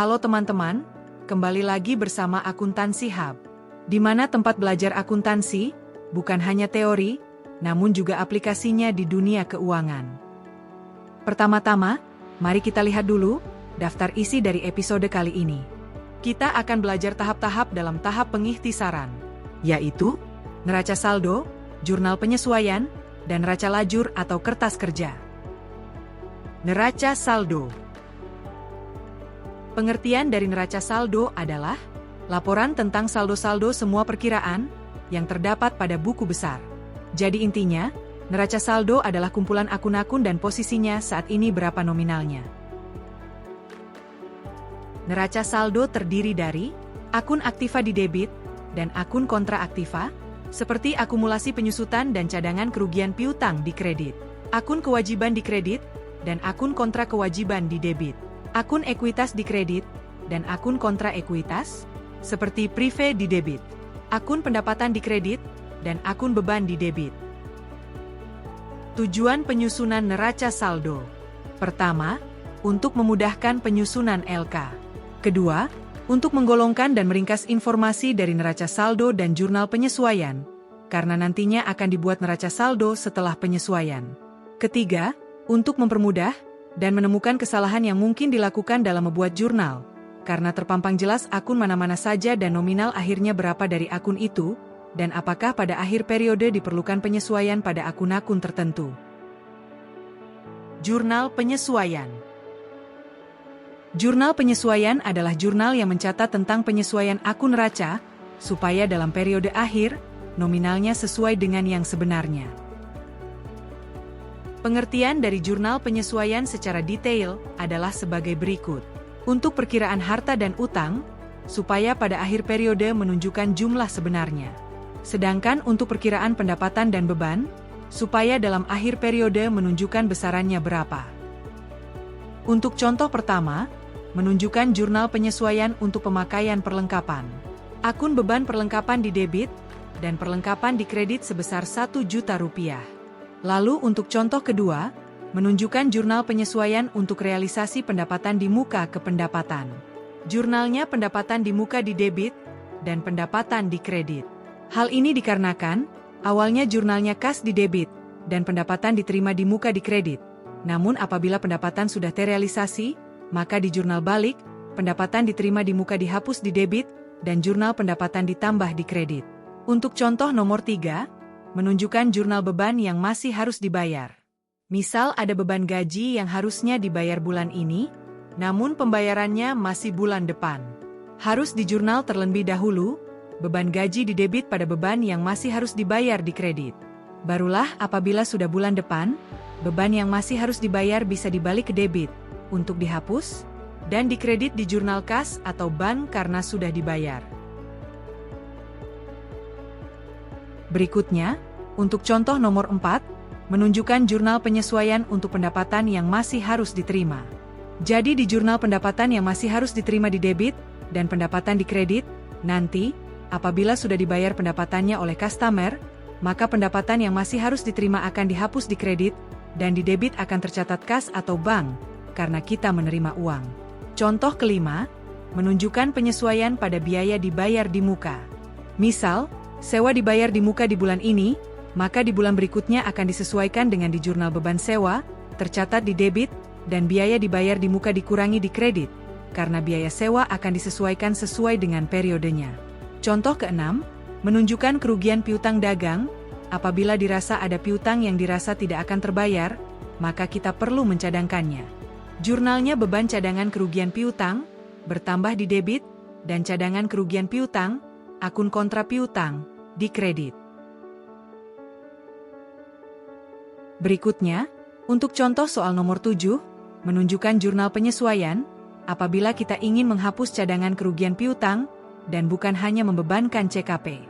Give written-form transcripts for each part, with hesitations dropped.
Halo teman-teman, kembali lagi bersama Akuntansi Hub, di mana tempat belajar akuntansi bukan hanya teori, namun juga aplikasinya di dunia keuangan. Pertama-tama, mari kita lihat dulu daftar isi dari episode kali ini. Kita akan belajar tahap-tahap dalam tahap pengikhtisaran, yaitu neraca saldo, jurnal penyesuaian, dan neraca lajur atau kertas kerja. Neraca saldo. Pengertian dari neraca saldo adalah laporan tentang saldo-saldo semua perkiraan yang terdapat pada buku besar. Jadi intinya, neraca saldo adalah kumpulan akun-akun dan posisinya saat ini berapa nominalnya. Neraca saldo terdiri dari akun aktiva di debit dan akun kontra aktiva, seperti akumulasi penyusutan dan cadangan kerugian piutang di kredit, akun kewajiban di kredit, dan akun kontra kewajiban di debit. Akun ekuitas di kredit, dan akun kontra ekuitas, seperti prive di debit, akun pendapatan di kredit, dan akun beban di debit. Tujuan penyusunan neraca saldo. Pertama, untuk memudahkan penyusunan LK. Kedua, untuk menggolongkan dan meringkas informasi dari neraca saldo dan jurnal penyesuaian, karena nantinya akan dibuat neraca saldo setelah penyesuaian. Ketiga, untuk mempermudah dan menemukan kesalahan yang mungkin dilakukan dalam membuat jurnal, karena terpampang jelas akun mana-mana saja dan nominal akhirnya berapa dari akun itu, dan apakah pada akhir periode diperlukan penyesuaian pada akun-akun tertentu. Jurnal penyesuaian. Jurnal penyesuaian adalah jurnal yang mencatat tentang penyesuaian akun neraca, supaya dalam periode akhir, nominalnya sesuai dengan yang sebenarnya. Pengertian dari jurnal penyesuaian secara detail adalah sebagai berikut. Untuk perkiraan harta dan utang, supaya pada akhir periode menunjukkan jumlah sebenarnya. Sedangkan untuk perkiraan pendapatan dan beban, supaya dalam akhir periode menunjukkan besarannya berapa. Untuk contoh pertama, menunjukkan jurnal penyesuaian untuk pemakaian perlengkapan. Akun beban perlengkapan di debit, dan perlengkapan di kredit sebesar Rp1.000.000. Lalu untuk contoh kedua, menunjukkan jurnal penyesuaian untuk realisasi pendapatan di muka ke pendapatan. Jurnalnya pendapatan di muka di debit, dan pendapatan di kredit. Hal ini dikarenakan, awalnya jurnalnya kas di debit, dan pendapatan diterima di muka di kredit. Namun apabila pendapatan sudah terrealisasi, maka di jurnal balik, pendapatan diterima di muka dihapus di debit, dan jurnal pendapatan ditambah di kredit. Untuk contoh nomor 3, menunjukkan jurnal beban yang masih harus dibayar. Misal ada beban gaji yang harusnya dibayar bulan ini, namun pembayarannya masih bulan depan. Harus di jurnal terlebih dahulu, beban gaji di debit pada beban yang masih harus dibayar di kredit. Barulah apabila sudah bulan depan, beban yang masih harus dibayar bisa dibalik ke debit, untuk dihapus, dan dikredit di jurnal kas atau bank karena sudah dibayar. Berikutnya, untuk contoh nomor 4, menunjukkan jurnal penyesuaian untuk pendapatan yang masih harus diterima. Jadi di jurnal pendapatan yang masih harus diterima di debit, dan pendapatan di kredit, nanti, apabila sudah dibayar pendapatannya oleh customer, maka pendapatan yang masih harus diterima akan dihapus di kredit, dan di debit akan tercatat kas atau bank, karena kita menerima uang. Contoh kelima, menunjukkan penyesuaian pada biaya dibayar di muka. Misal, sewa dibayar di muka di bulan ini, maka di bulan berikutnya akan disesuaikan dengan di jurnal beban sewa, tercatat di debit, dan biaya dibayar di muka dikurangi di kredit, karena biaya sewa akan disesuaikan sesuai dengan periodenya. Contoh keenam, menunjukkan kerugian piutang dagang, apabila dirasa ada piutang yang dirasa tidak akan terbayar, maka kita perlu mencadangkannya. Jurnalnya beban cadangan kerugian piutang, bertambah di debit, dan cadangan kerugian piutang, akun kontra piutang, di kredit. Berikutnya, untuk contoh soal nomor 7, menunjukkan jurnal penyesuaian, apabila kita ingin menghapus cadangan kerugian piutang, dan bukan hanya membebankan CKP.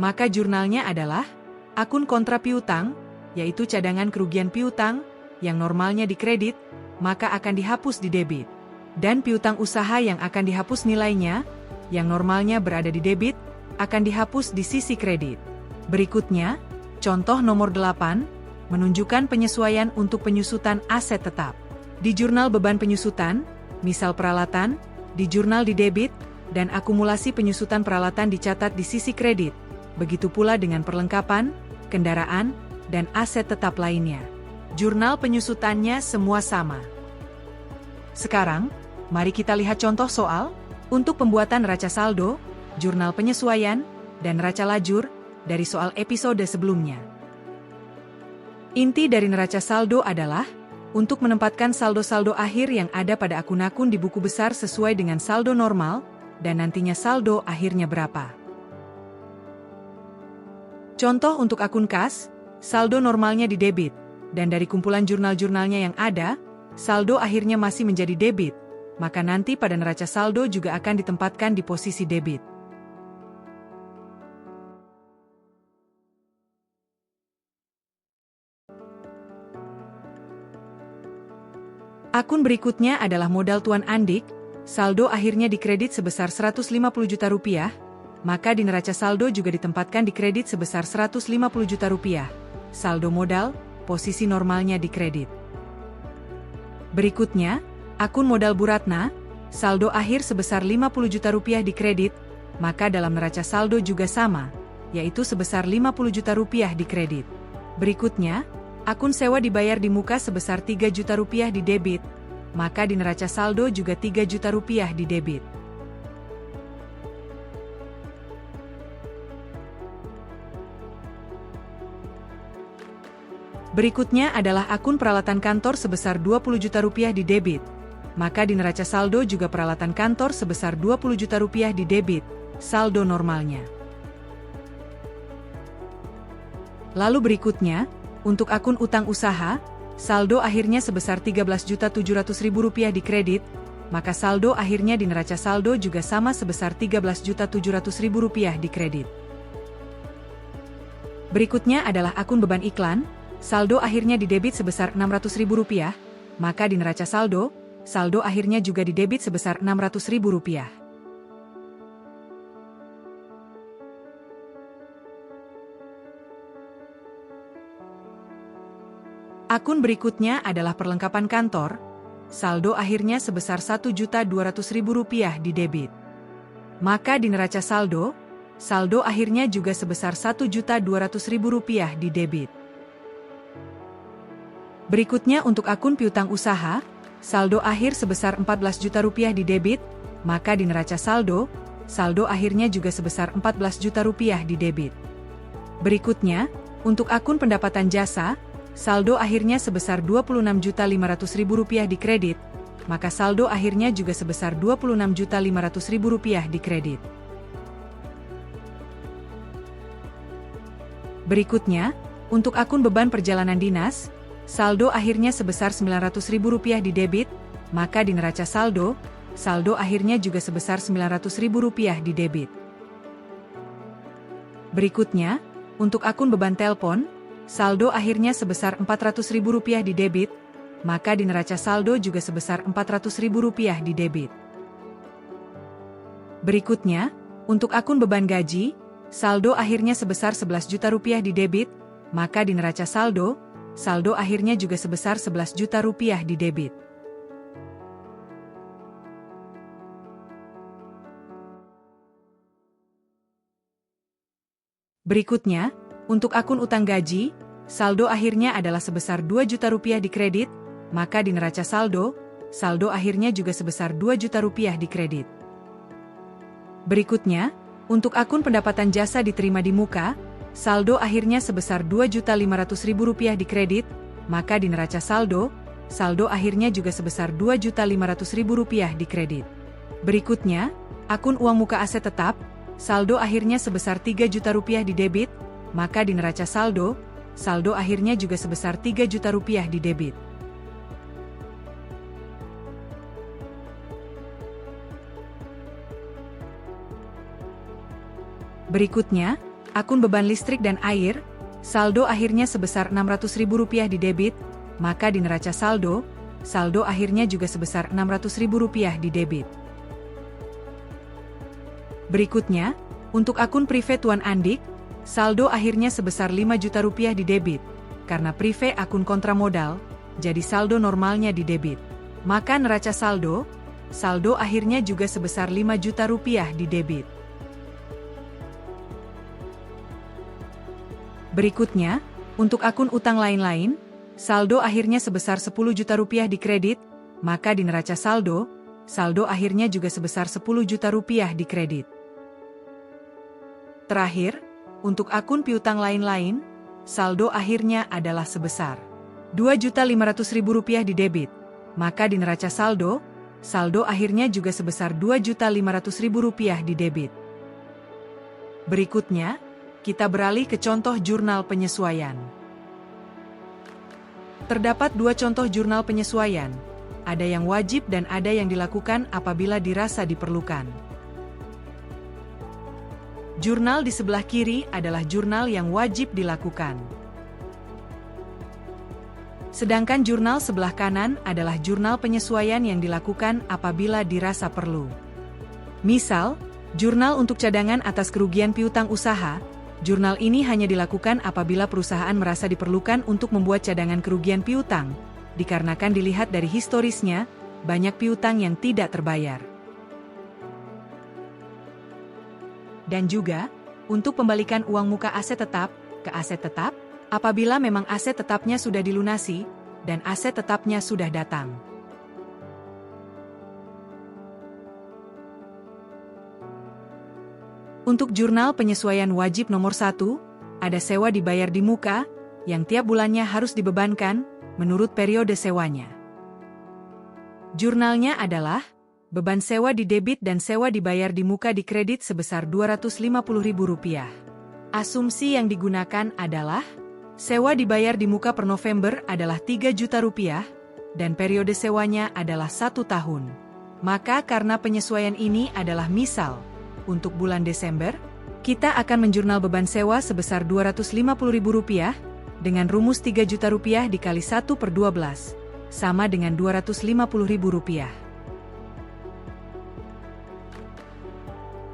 Maka jurnalnya adalah, akun kontra piutang, yaitu cadangan kerugian piutang, yang normalnya di kredit, maka akan dihapus di debit. Dan piutang usaha yang akan dihapus nilainya, yang normalnya berada di debit, akan dihapus di sisi kredit. Berikutnya, contoh nomor 8, menunjukkan penyesuaian untuk penyusutan aset tetap. Di jurnal beban penyusutan, misal peralatan, di jurnal di debit, dan akumulasi penyusutan peralatan dicatat di sisi kredit. Begitu pula dengan perlengkapan, kendaraan, dan aset tetap lainnya. Jurnal penyusutannya semua sama. Sekarang, mari kita lihat contoh soal untuk pembuatan neraca saldo, jurnal penyesuaian, dan neraca lajur dari soal episode sebelumnya. Inti dari neraca saldo adalah untuk menempatkan saldo-saldo akhir yang ada pada akun-akun di buku besar sesuai dengan saldo normal, dan nantinya saldo akhirnya berapa. Contoh untuk akun kas, saldo normalnya di debit, dan dari kumpulan jurnal-jurnalnya yang ada, saldo akhirnya masih menjadi debit, maka nanti pada neraca saldo juga akan ditempatkan di posisi debit. Akun berikutnya adalah modal Tuan Andik, saldo akhirnya dikredit sebesar 150 juta rupiah, maka di neraca saldo juga ditempatkan di kredit sebesar 150 juta rupiah. Saldo modal, posisi normalnya dikredit. Berikutnya, akun modal Bu Ratna, saldo akhir sebesar 50 juta rupiah dikredit, maka dalam neraca saldo juga sama, yaitu sebesar 50 juta rupiah dikredit. Berikutnya, akun sewa dibayar di muka sebesar 3 juta rupiah di debit, maka di neraca saldo juga 3 juta rupiah di debit. Berikutnya adalah akun peralatan kantor sebesar 20 juta rupiah di debit, maka di neraca saldo juga peralatan kantor sebesar 20 juta rupiah di debit, saldo normalnya. Lalu berikutnya, untuk akun utang usaha, saldo akhirnya sebesar 13.700.000 rupiah di kredit, maka saldo akhirnya di neraca saldo juga sama sebesar 13.700.000 rupiah di kredit. Berikutnya adalah akun beban iklan, saldo akhirnya di debit sebesar 600.000 rupiah, maka di neraca saldo akhirnya juga di debit sebesar 600.000 rupiah. Akun berikutnya adalah perlengkapan kantor, saldo akhirnya sebesar 1.200.000 rupiah di debit. Maka di neraca saldo akhirnya juga sebesar 1.200.000 rupiah di debit. Berikutnya untuk akun piutang usaha, saldo akhir sebesar 14 juta rupiah di debit, maka di neraca saldo akhirnya juga sebesar 14 juta rupiah di debit. Berikutnya, untuk akun pendapatan jasa, saldo akhirnya sebesar 26.500.000 rupiah di kredit, maka saldo akhirnya juga sebesar 26.500.000 rupiah di kredit. Berikutnya, untuk akun beban perjalanan dinas, saldo akhirnya sebesar 900.000 rupiah di debit, maka di neraca saldo akhirnya juga sebesar 900.000 rupiah di debit. Berikutnya, untuk akun beban telepon, saldo akhirnya sebesar 400.000 rupiah di debit, maka di neraca saldo juga sebesar 400.000 rupiah di debit. Berikutnya, untuk akun beban gaji, saldo akhirnya sebesar 11 juta rupiah di debit, maka di neraca saldo akhirnya juga sebesar 11 juta rupiah di debit. Berikutnya, untuk akun utang gaji, saldo akhirnya adalah sebesar 2 juta rupiah di kredit, maka di neraca saldo akhirnya juga sebesar 2 juta rupiah di kredit. Berikutnya, untuk akun pendapatan jasa diterima di muka, saldo akhirnya sebesar 2.500.000 rupiah di kredit, maka di neraca saldo akhirnya juga sebesar 2.500.000 rupiah di kredit. Berikutnya, akun uang muka aset tetap, saldo akhirnya sebesar 3 juta rupiah di debit, maka di neraca saldo akhirnya juga sebesar 3 juta rupiah di debit. Berikutnya, akun beban listrik dan air, saldo akhirnya sebesar 600.000 rupiah di debit, maka di neraca saldo akhirnya juga sebesar 600.000 rupiah di debit. Berikutnya, untuk akun prive Tuan Andik, saldo akhirnya sebesar 5 juta rupiah di debit, karena prive akun kontra modal, jadi saldo normalnya di debit. Maka neraca saldo saldo akhirnya juga sebesar 5 juta rupiah di debit. Berikutnya, untuk akun utang lain-lain, saldo akhirnya sebesar 10 juta rupiah di kredit, maka di neraca saldo, saldo akhirnya juga sebesar 10 juta rupiah di kredit. Terakhir, untuk akun piutang lain-lain, saldo akhirnya adalah sebesar 2.500.000 rupiah di debit, maka di neraca saldo, saldo akhirnya juga sebesar 2.500.000 rupiah di debit. Berikutnya, kita beralih ke contoh jurnal penyesuaian. Terdapat dua contoh jurnal penyesuaian, ada yang wajib dan ada yang dilakukan apabila dirasa diperlukan. Jurnal di sebelah kiri adalah jurnal yang wajib dilakukan. Sedangkan jurnal sebelah kanan adalah jurnal penyesuaian yang dilakukan apabila dirasa perlu. Misal, jurnal untuk cadangan atas kerugian piutang usaha. Jurnal ini hanya dilakukan apabila perusahaan merasa diperlukan untuk membuat cadangan kerugian piutang, dikarenakan dilihat dari historisnya, banyak piutang yang tidak terbayar. Dan juga, untuk pembalikan uang muka aset tetap ke aset tetap, apabila memang aset tetapnya sudah dilunasi, dan aset tetapnya sudah datang. Untuk jurnal penyesuaian wajib nomor 1, ada sewa dibayar di muka, yang tiap bulannya harus dibebankan, menurut periode sewanya. Jurnalnya adalah, beban sewa di debit dan sewa dibayar di muka di kredit sebesar Rp250.000. Asumsi yang digunakan adalah, sewa dibayar di muka per November adalah 3 juta rupiah, dan periode sewanya adalah 1 tahun. Maka karena penyesuaian ini adalah misal, untuk bulan Desember, kita akan menjurnal beban sewa sebesar Rp250.000 dengan rumus 3 juta rupiah dikali 1/12, sama dengan Rp250.000.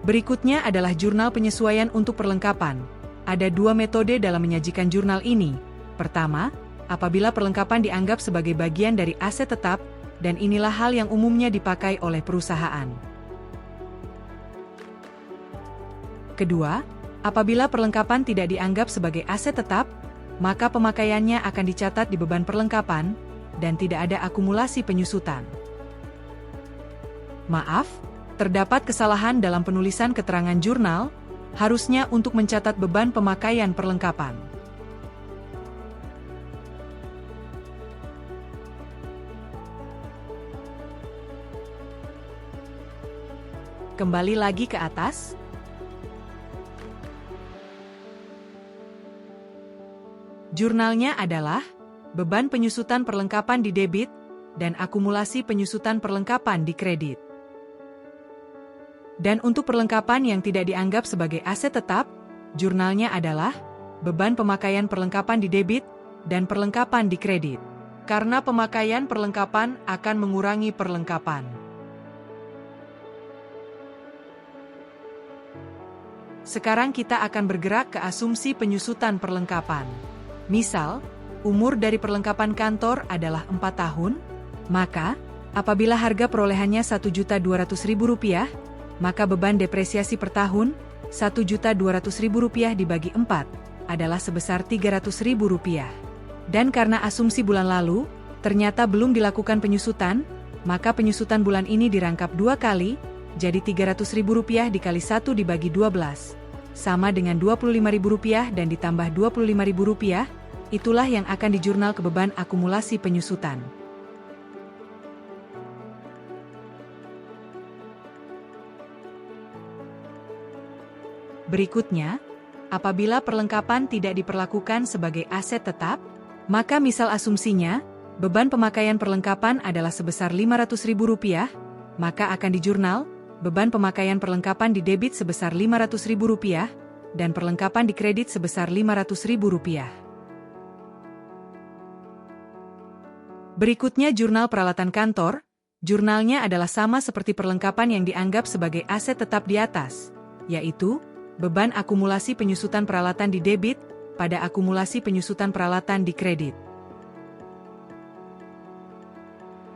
Berikutnya adalah jurnal penyesuaian untuk perlengkapan. Ada dua metode dalam menyajikan jurnal ini. Pertama, apabila perlengkapan dianggap sebagai bagian dari aset tetap, dan inilah hal yang umumnya dipakai oleh perusahaan. Kedua, apabila perlengkapan tidak dianggap sebagai aset tetap, maka pemakaiannya akan dicatat di beban perlengkapan, dan tidak ada akumulasi penyusutan. Maaf, terdapat kesalahan dalam penulisan keterangan jurnal, harusnya untuk mencatat beban pemakaian perlengkapan. Kembali lagi ke atas. Jurnalnya adalah beban penyusutan perlengkapan di debit dan akumulasi penyusutan perlengkapan di kredit. Dan untuk perlengkapan yang tidak dianggap sebagai aset tetap, jurnalnya adalah beban pemakaian perlengkapan di debit dan perlengkapan di kredit. Karena pemakaian perlengkapan akan mengurangi perlengkapan. Sekarang kita akan bergerak ke asumsi penyusutan perlengkapan. Misal, umur dari perlengkapan kantor adalah 4 tahun, maka, apabila harga perolehannya Rp1.200.000, maka beban depresiasi per tahun, Rp1.200.000 dibagi 4, adalah sebesar Rp300.000. Dan karena asumsi bulan lalu, ternyata belum dilakukan penyusutan, maka penyusutan bulan ini dirangkap 2 kali, jadi Rp300.000 dikali 1 dibagi 12. Sama dengan Rp25.000 dan ditambah Rp25.000, itulah yang akan dijurnal ke beban akumulasi penyusutan. Berikutnya, apabila perlengkapan tidak diperlakukan sebagai aset tetap, maka misal asumsinya, beban pemakaian perlengkapan adalah sebesar Rp500.000, maka akan dijurnal, beban pemakaian perlengkapan di debit sebesar Rp500.000, dan perlengkapan di kredit sebesar Rp500.000. Berikutnya jurnal peralatan kantor, jurnalnya adalah sama seperti perlengkapan yang dianggap sebagai aset tetap di atas, yaitu, beban akumulasi penyusutan peralatan di debit, pada akumulasi penyusutan peralatan di kredit.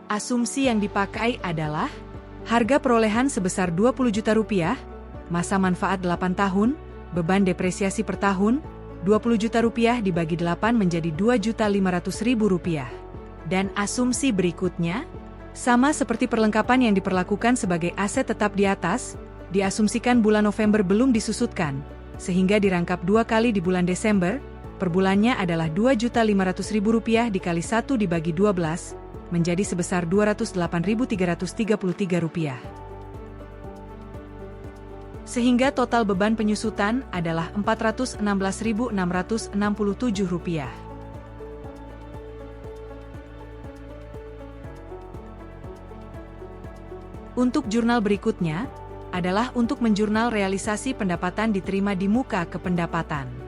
Asumsi yang dipakai adalah, Harga perolehan sebesar 20 juta rupiah, masa manfaat 8 tahun, beban depresiasi per tahun, 20 juta rupiah dibagi 8 menjadi 2.500.000 rupiah. Dan asumsi berikutnya, sama seperti perlengkapan yang diperlakukan sebagai aset tetap di atas, diasumsikan bulan November belum disusutkan, sehingga dirangkap 2 kali di bulan Desember, per bulannya adalah 2.500.000 rupiah dikali 1 dibagi 12, menjadi sebesar 208.333 rupiah. Sehingga total beban penyusutan adalah 416.667 rupiah. Untuk jurnal berikutnya, adalah untuk menjurnal realisasi pendapatan diterima di muka kependapatan.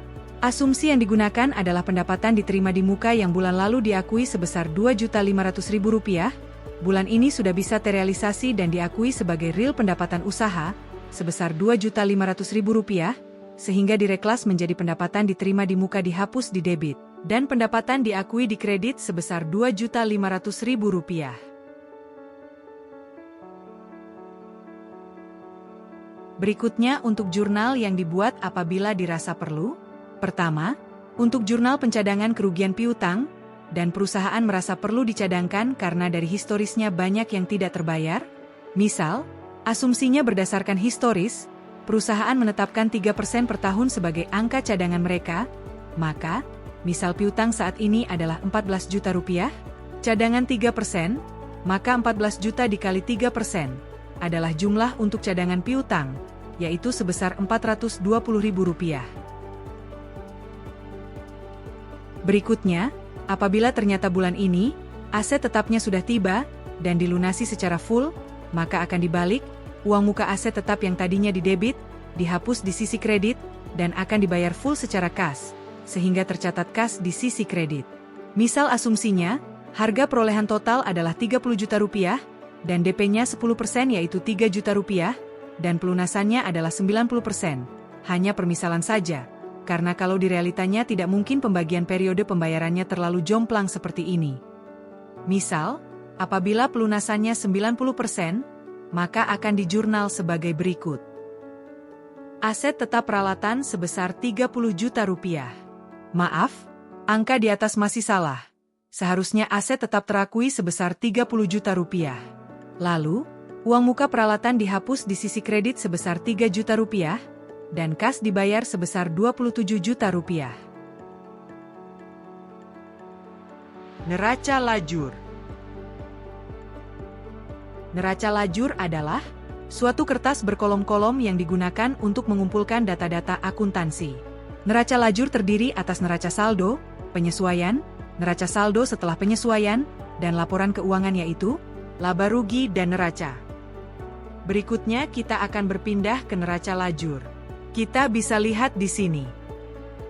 Asumsi yang digunakan adalah pendapatan diterima di muka yang bulan lalu diakui sebesar 2.500.000 rupiah, bulan ini sudah bisa terrealisasi dan diakui sebagai real pendapatan usaha, sebesar 2.500.000 rupiah, sehingga direklas menjadi pendapatan diterima di muka dihapus di debit, dan pendapatan diakui di kredit sebesar 2.500.000 rupiah. Berikutnya untuk jurnal yang dibuat apabila dirasa perlu. Pertama, untuk jurnal pencadangan kerugian piutang, dan perusahaan merasa perlu dicadangkan karena dari historisnya banyak yang tidak terbayar. Misal, asumsinya berdasarkan historis, perusahaan menetapkan 3% per tahun sebagai angka cadangan mereka, maka, misal piutang saat ini adalah 14 juta rupiah, cadangan 3%, maka 14 juta dikali 3%, adalah jumlah untuk cadangan piutang, yaitu sebesar 420.000 rupiah. Berikutnya, apabila ternyata bulan ini, aset tetapnya sudah tiba, dan dilunasi secara full, maka akan dibalik, uang muka aset tetap yang tadinya didebit, dihapus di sisi kredit, dan akan dibayar full secara kas, sehingga tercatat kas di sisi kredit. Misal asumsinya, harga perolehan total adalah 30 juta rupiah, dan DP-nya 10% yaitu 3 juta rupiah, dan pelunasannya adalah 90%, hanya permisalan saja. Karena kalau di realitanya tidak mungkin pembagian periode pembayarannya terlalu jomplang seperti ini. Misal, apabila pelunasannya 90%, maka akan dijurnal sebagai berikut. Aset tetap peralatan sebesar 30 juta rupiah. Maaf, angka di atas masih salah. Seharusnya aset tetap terakui sebesar 30 juta rupiah. Lalu, uang muka peralatan dihapus di sisi kredit sebesar 3 juta rupiah, dan kas dibayar sebesar 27 juta rupiah. Neraca lajur. Neraca lajur adalah suatu kertas berkolom-kolom yang digunakan untuk mengumpulkan data-data akuntansi. Neraca lajur terdiri atas neraca saldo, penyesuaian, neraca saldo setelah penyesuaian, dan laporan keuangan yaitu laba rugi dan neraca. Berikutnya kita akan berpindah ke neraca lajur. Kita bisa lihat di sini.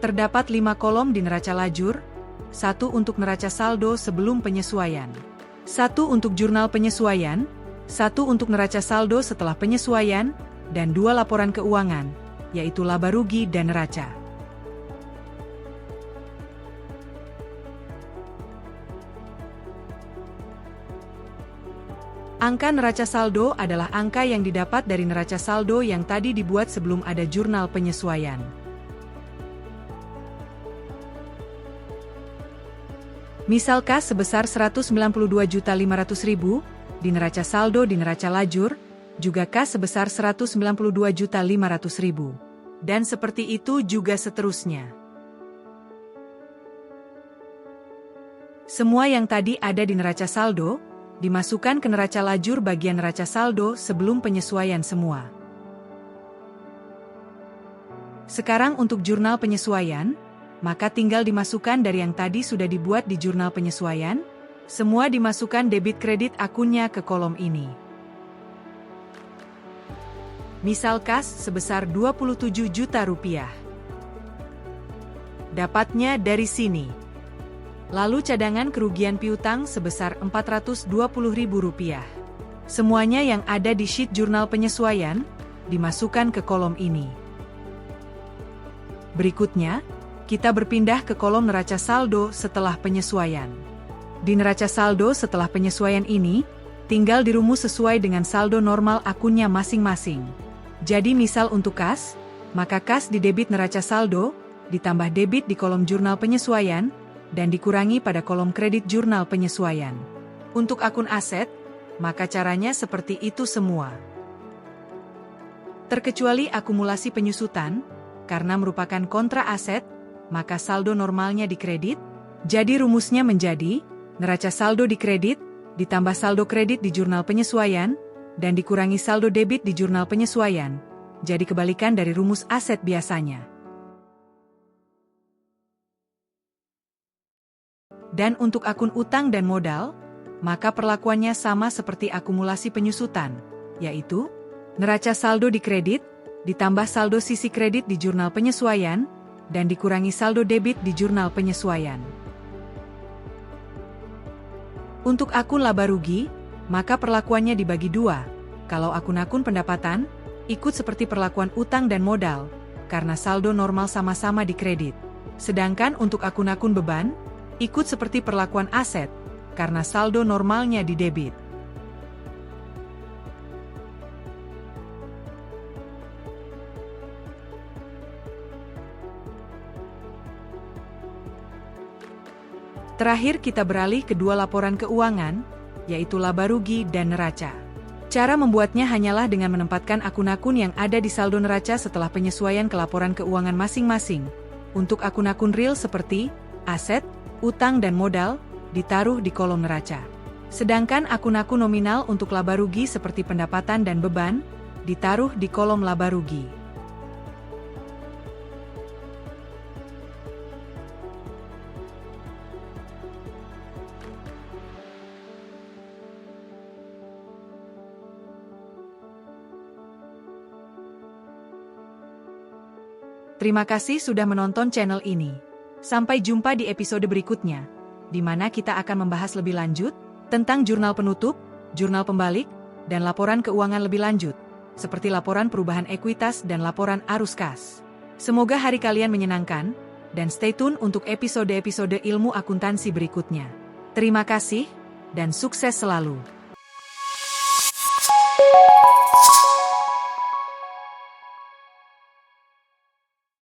Terdapat 5 kolom di neraca lajur, 1 untuk neraca saldo sebelum penyesuaian, 1 untuk jurnal penyesuaian, 1 untuk neraca saldo setelah penyesuaian, dan 2 laporan keuangan, yaitu laba rugi dan neraca. Angka neraca saldo adalah angka yang didapat dari neraca saldo yang tadi dibuat sebelum ada jurnal penyesuaian. Misal kas sebesar 192.500.000, di neraca saldo di neraca lajur, juga kas sebesar 192.500.000. Dan seperti itu juga seterusnya. Semua yang tadi ada di neraca saldo, dimasukkan ke neraca lajur bagian neraca saldo sebelum penyesuaian semua. Sekarang untuk jurnal penyesuaian, maka tinggal dimasukkan dari yang tadi sudah dibuat di jurnal penyesuaian, semua dimasukkan debit kredit akunnya ke kolom ini. Misal kas sebesar 27 juta rupiah. Dapatnya dari sini. Lalu cadangan kerugian piutang sebesar 420.000 rupiah. Semuanya yang ada di sheet jurnal penyesuaian, dimasukkan ke kolom ini. Berikutnya, kita berpindah ke kolom neraca saldo setelah penyesuaian. Di neraca saldo setelah penyesuaian ini, Tinggal dirumus sesuai dengan saldo normal akunnya masing-masing. Jadi misal untuk kas, maka kas di debit neraca saldo, ditambah debit di kolom jurnal penyesuaian, dan dikurangi pada kolom kredit jurnal penyesuaian. Untuk akun aset, maka caranya seperti itu semua. Terkecuali akumulasi penyusutan, karena merupakan kontra aset, maka saldo normalnya dikredit, jadi rumusnya menjadi, neraca saldo dikredit, ditambah saldo kredit di jurnal penyesuaian, dan dikurangi saldo debit di jurnal penyesuaian, jadi kebalikan dari rumus aset biasanya. Dan untuk akun utang dan modal, maka perlakuannya sama seperti akumulasi penyusutan, yaitu, neraca saldo dikredit, ditambah saldo sisi kredit di jurnal penyesuaian, dan dikurangi saldo debit di jurnal penyesuaian. Untuk akun laba rugi, maka perlakuannya dibagi dua. Kalau akun-akun pendapatan, ikut seperti perlakuan utang dan modal, karena saldo normal sama-sama dikredit. Sedangkan untuk akun-akun beban, ikut seperti perlakuan aset, karena saldo normalnya didebit. Terakhir kita beralih ke dua laporan keuangan, yaitu laba rugi dan neraca. Cara membuatnya hanyalah dengan menempatkan akun-akun yang ada di saldo neraca setelah penyesuaian ke laporan keuangan masing-masing. Untuk akun-akun real seperti aset, utang dan modal, ditaruh di kolom neraca. Sedangkan akun-akun nominal untuk laba rugi seperti pendapatan dan beban, ditaruh di kolom laba rugi. Terima kasih sudah menonton channel ini. Sampai jumpa di episode berikutnya, di mana kita akan membahas lebih lanjut tentang jurnal penutup, jurnal pembalik, dan laporan keuangan lebih lanjut, seperti laporan perubahan ekuitas dan laporan arus kas. Semoga hari kalian menyenangkan, dan stay tune untuk episode-episode ilmu akuntansi berikutnya. Terima kasih, dan sukses selalu.